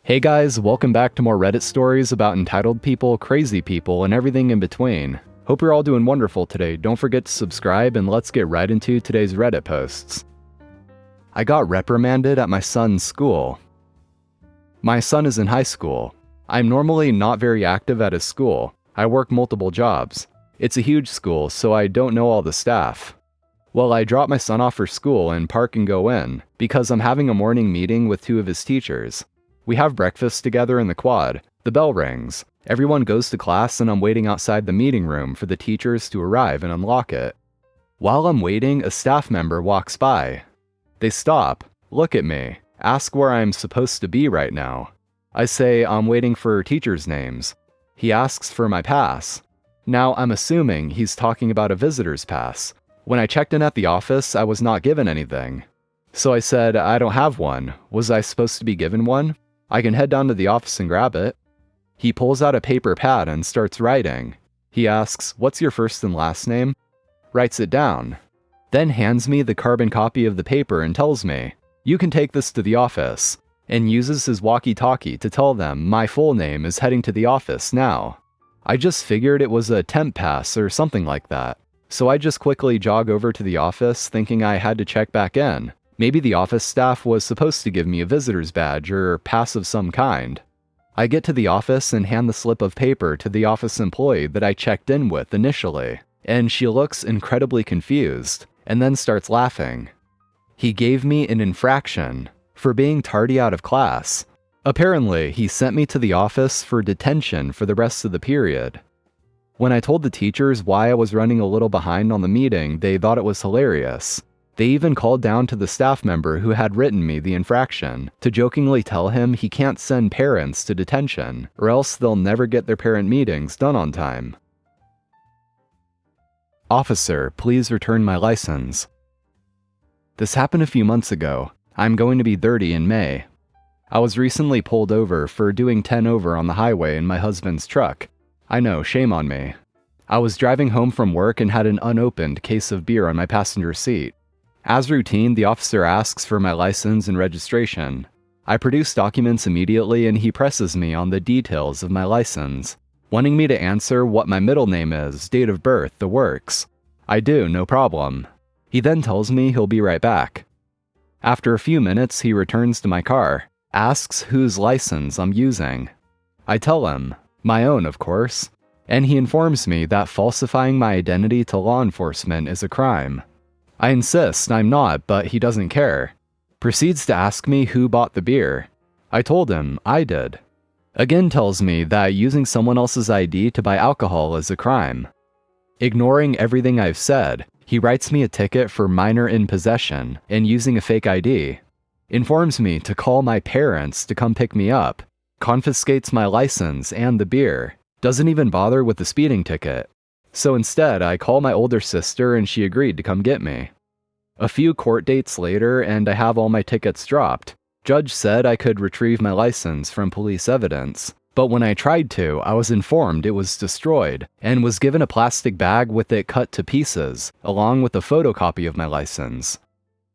Hey guys, welcome back to more Reddit stories about entitled people, crazy people, and everything in between. Hope you're all doing wonderful today. Don't forget to subscribe and let's get right into today's Reddit posts. I got reprimanded at my son's school. My son is in high school. I'm normally not very active at his school. I work multiple jobs. It's a huge school, so I don't know all the staff. Well, I drop my son off for school and park and go in, because I'm having a morning meeting with two of his teachers. We have breakfast together in the quad. The bell rings. Everyone goes to class and I'm waiting outside the meeting room for the teachers to arrive and unlock it. While I'm waiting, a staff member walks by. They stop, look at me, ask where I'm supposed to be right now. I say I'm waiting for teachers' names. He asks for my pass. Now I'm assuming he's talking about a visitor's pass. When I checked in at the office, I was not given anything. So I said, I don't have one. Was I supposed to be given one? I can head down to the office and grab it. He pulls out a paper pad and starts writing. He asks, what's your first and last name? Writes it down. Then hands me the carbon copy of the paper and tells me, you can take this to the office, and uses his walkie-talkie to tell them my full name is heading to the office now. I just figured it was a temp pass or something like that. So I just quickly jog over to the office thinking I had to check back in. Maybe the office staff was supposed to give me a visitor's badge or pass of some kind. I get to the office and hand the slip of paper to the office employee that I checked in with initially, and she looks incredibly confused, and then starts laughing. He gave me an infraction for being tardy out of class. Apparently, he sent me to the office for detention for the rest of the period. When I told the teachers why I was running a little behind on the meeting, they thought it was hilarious. They even called down to the staff member who had written me the infraction to jokingly tell him he can't send parents to detention, or else they'll never get their parent meetings done on time. Officer, please return my license. This happened a few months ago. I'm going to be 30 in May. I was recently pulled over for doing 10 over on the highway in my husband's truck. I know, shame on me. I was driving home from work and had an unopened case of beer on my passenger seat. As routine, the officer asks for my license and registration. I produce documents immediately and he presses me on the details of my license, wanting me to answer what my middle name is, date of birth, the works. I do, no problem. He then tells me he'll be right back. After a few minutes, he returns to my car, asks whose license I'm using. I tell him, my own of course, and he informs me that falsifying my identity to law enforcement is a crime. I insist I'm not, but he doesn't care. Proceeds to ask me who bought the beer. I told him I did. Again tells me that using someone else's ID to buy alcohol is a crime. Ignoring everything I've said, he writes me a ticket for minor in possession and using a fake ID. Informs me to call my parents to come pick me up. Confiscates my license and the beer. Doesn't even bother with the speeding ticket. So instead, I call my older sister and she agreed to come get me. A few court dates later and I have all my tickets dropped. Judge said I could retrieve my license from police evidence, but when I tried to, I was informed it was destroyed and was given a plastic bag with it cut to pieces, along with a photocopy of my license.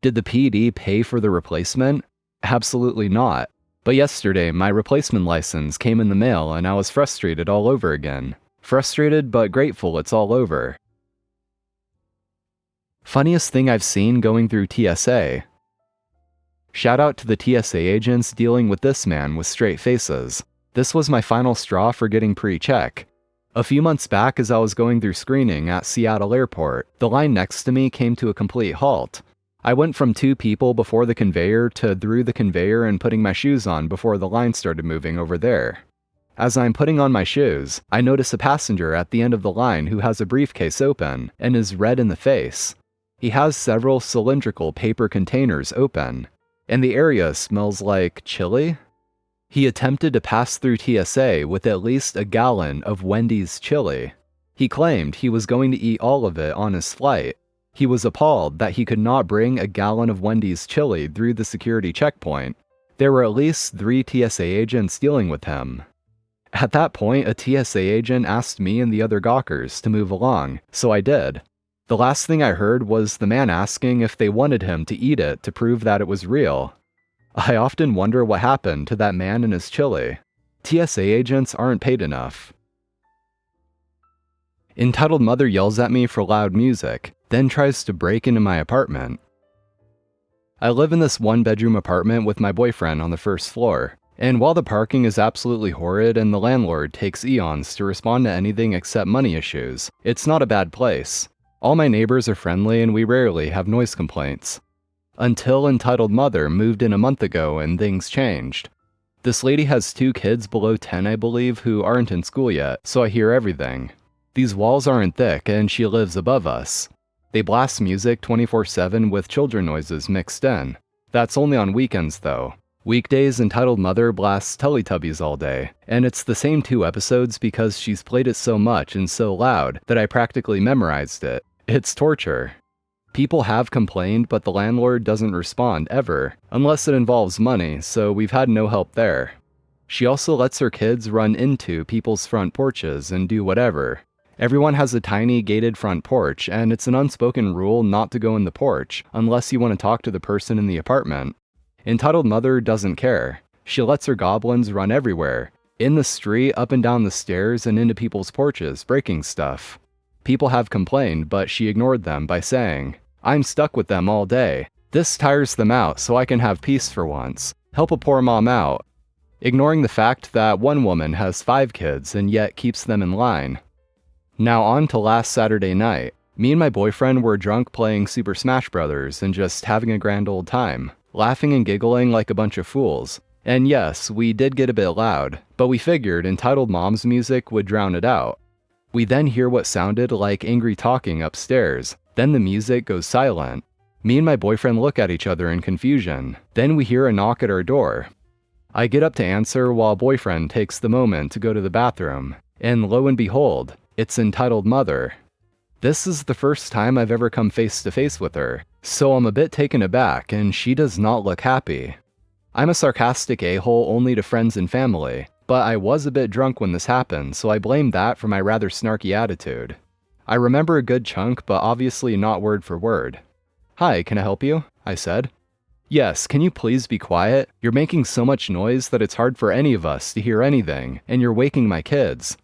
Did the PD pay for the replacement? Absolutely not. But yesterday, my replacement license came in the mail and I was frustrated all over again. Frustrated but grateful it's all over. Funniest thing I've seen going through TSA. Shout out to the TSA agents dealing with this man with straight faces. This was my final straw for getting pre-check. A few months back as I was going through screening at Seattle Airport, the line next to me came to a complete halt. I went from 2 people before the conveyor to through the conveyor and putting my shoes on before the line started moving over there. As I'm putting on my shoes, I notice a passenger at the end of the line who has a briefcase open and is red in the face. He has several cylindrical paper containers open, and the area smells like chili. He attempted to pass through TSA with at least a gallon of Wendy's chili. He claimed he was going to eat all of it on his flight. He was appalled that he could not bring a gallon of Wendy's chili through the security checkpoint. There were at least 3 TSA agents dealing with him. At that point, a TSA agent asked me and the other gawkers to move along, so I did. The last thing I heard was the man asking if they wanted him to eat it to prove that it was real. I often wonder what happened to that man and his chili. TSA agents aren't paid enough. Entitled mother yells at me for loud music, then tries to break into my apartment. I live in this one-bedroom apartment with my boyfriend on the first floor, and while the parking is absolutely horrid and the landlord takes eons to respond to anything except money issues, it's not a bad place. All my neighbors are friendly and we rarely have noise complaints. Until entitled mother moved in a month ago and things changed. This lady has 2 kids below 10, I believe, who aren't in school yet, so I hear everything. These walls aren't thick and she lives above us. They blast music 24/7 with children noises mixed in. That's only on weekends though. Weekdays, entitled mother blasts Teletubbies all day, and it's the same 2 episodes because she's played it so much and so loud that I practically memorized it. It's torture. People have complained, but the landlord doesn't respond ever, unless it involves money, so we've had no help there. She also lets her kids run into people's front porches and do whatever. Everyone has a tiny gated front porch, and it's an unspoken rule not to go in the porch unless you want to talk to the person in the apartment. Entitled mother doesn't care. She lets her goblins run everywhere, in the street, up and down the stairs, and into people's porches, breaking stuff. People have complained, but she ignored them by saying, "I'm stuck with them all day. This tires them out, so I can have peace for once. Help a poor mom out." Ignoring the fact that one woman has 5 kids and yet keeps them in line. Now on to last Saturday night. Me and my boyfriend were drunk playing Super Smash Bros. And just having a grand old time, laughing and giggling like a bunch of fools. And yes, we did get a bit loud, but we figured entitled mom's music would drown it out. We then hear what sounded like angry talking upstairs, then the music goes silent. Me and my boyfriend look at each other in confusion, then we hear a knock at our door. I get up to answer while boyfriend takes the moment to go to the bathroom, and lo and behold, it's entitled mother. This is the first time I've ever come face to face with her, so I'm a bit taken aback and she does not look happy. I'm a sarcastic a-hole only to friends and family, but I was a bit drunk when this happened, so I blame that for my rather snarky attitude. I remember a good chunk, but obviously not word for word. "Hi, can I help you?" I said. "Yes, can you please be quiet? You're making so much noise that it's hard for any of us to hear anything, and you're waking my kids."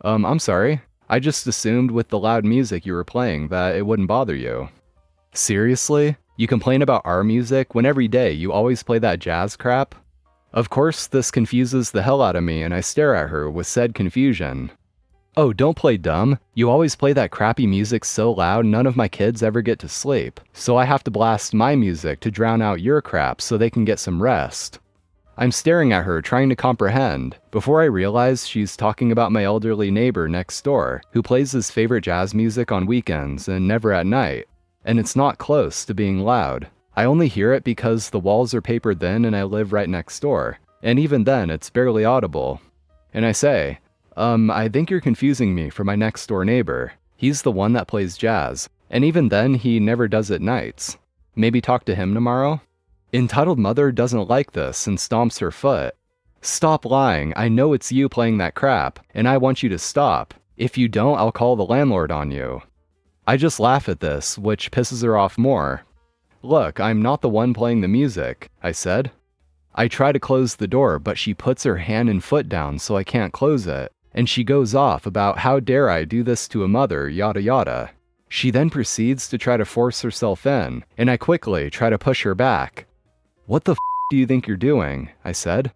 I'm sorry. I just assumed with the loud music you were playing that it wouldn't bother you." "Seriously? You complain about our music when every day you always play that jazz crap?" Of course, this confuses the hell out of me and I stare at her with said confusion. "Oh, don't play dumb. You always play that crappy music so loud none of my kids ever get to sleep, so I have to blast my music to drown out your crap so they can get some rest." I'm staring at her, trying to comprehend, before I realize she's talking about my elderly neighbor next door, who plays his favorite jazz music on weekends and never at night. And it's not close to being loud. I only hear it because the walls are paper thin and I live right next door, and even then it's barely audible. And I say, I think you're confusing me for my next door neighbor. He's the one that plays jazz, and even then he never does it nights. Maybe talk to him tomorrow?" Entitled mother doesn't like this and stomps her foot. "Stop lying, I know it's you playing that crap, and I want you to stop. If you don't, I'll call the landlord on you." I just laugh at this, which pisses her off more. "Look, I'm not the one playing the music," I said. I try to close the door, but she puts her hand and foot down so I can't close it, and she goes off about how dare I do this to a mother, yada yada. She then proceeds to try to force herself in, and I quickly try to push her back. "What the f*** do you think you're doing?" I said.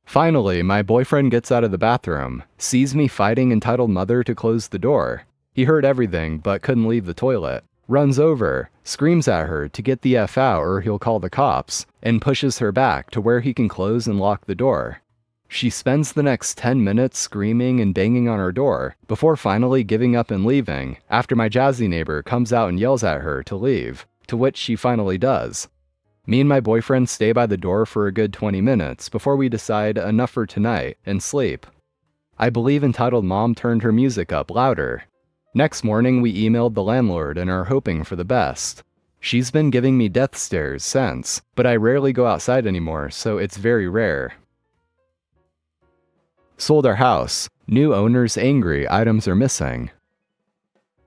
Finally, my boyfriend gets out of the bathroom, sees me fighting entitled mother to close the door. He heard everything but couldn't leave the toilet, runs over, screams at her to get the F out or he'll call the cops, and pushes her back to where he can close and lock the door. She spends the next 10 minutes screaming and banging on our door, before finally giving up and leaving, after my jazzy neighbor comes out and yells at her to leave, to which she finally does. Me and my boyfriend stay by the door for a good 20 minutes before we decide enough for tonight and sleep. I believe entitled mom turned her music up louder. Next morning we emailed the landlord and are hoping for the best. She's been giving me death stares since, but I rarely go outside anymore, so it's very rare. Sold our house. New owners angry, items are missing.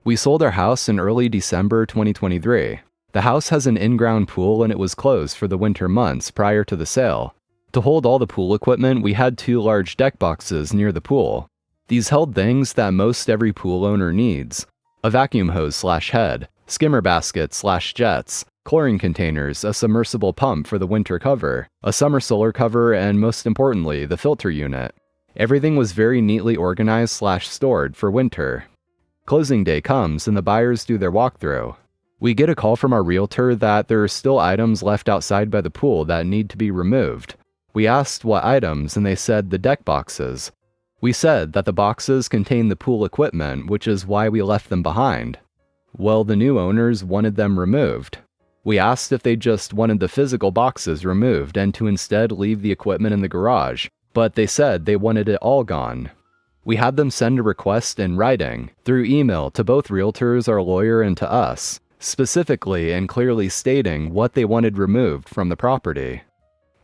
We sold our house in early December 2023. The house has an in-ground pool and it was closed for the winter months prior to the sale. To hold all the pool equipment, we had 2 large deck boxes near the pool. These held things that most every pool owner needs: a vacuum hose/head, skimmer basket/jets, chlorine containers, a submersible pump for the winter cover, a summer solar cover, and most importantly, the filter unit. Everything was very neatly organized/stored for winter. Closing day comes and the buyers do their walkthrough. We get a call from our realtor that there are still items left outside by the pool that need to be removed. We asked what items and they said the deck boxes. We said that the boxes contain the pool equipment, which is why we left them behind. Well, the new owners wanted them removed. We asked if they just wanted the physical boxes removed and to instead leave the equipment in the garage, but they said they wanted it all gone. We had them send a request in writing, through email to both realtors, our lawyer, and to us, specifically and clearly stating what they wanted removed from the property.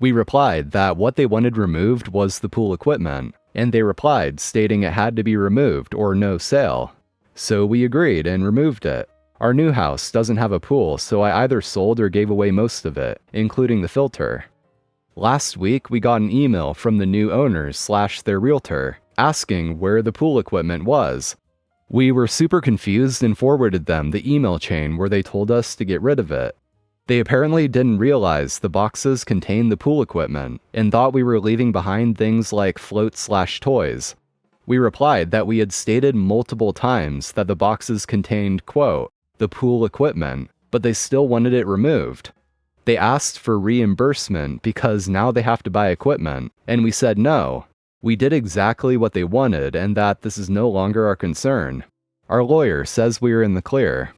We replied that what they wanted removed was the pool equipment, and they replied stating it had to be removed or no sale. So we agreed and removed it. Our new house doesn't have a pool, so I either sold or gave away most of it, including the filter. Last week, we got an email from the new owners/their realtor, asking where the pool equipment was. We were super confused and forwarded them the email chain where they told us to get rid of it. They apparently didn't realize the boxes contained the pool equipment and thought we were leaving behind things like floats/toys. We replied that we had stated multiple times that the boxes contained, quote, the pool equipment, but they still wanted it removed. They asked for reimbursement because now they have to buy equipment, and we said no. We did exactly what they wanted and that this is no longer our concern. Our lawyer says we are in the clear.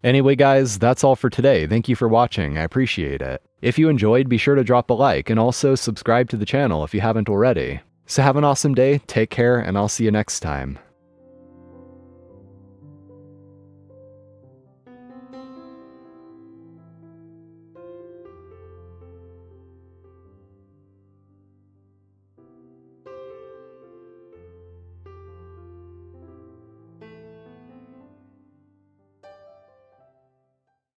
Anyway guys, that's all for today. Thank you for watching, I appreciate it. If you enjoyed, be sure to drop a like and also subscribe to the channel if you haven't already. So have an awesome day, take care, and I'll see you next time.